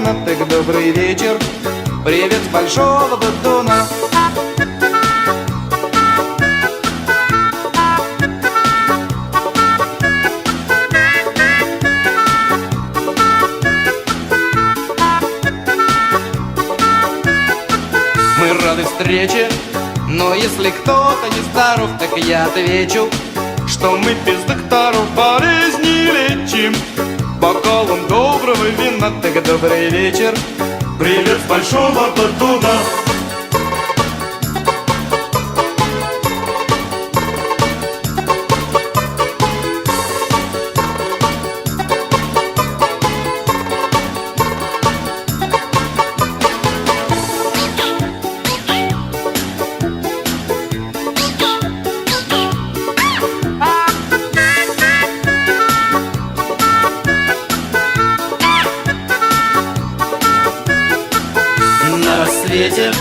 Так, добрый вечер, привет с большого батуна. Мы рады встрече, но если кто-то не здоров, так я отвечу, что мы без докторов болезни лечим. Бокалом доброго вина, так добрый вечер, Привет с большого батуна. на рассвете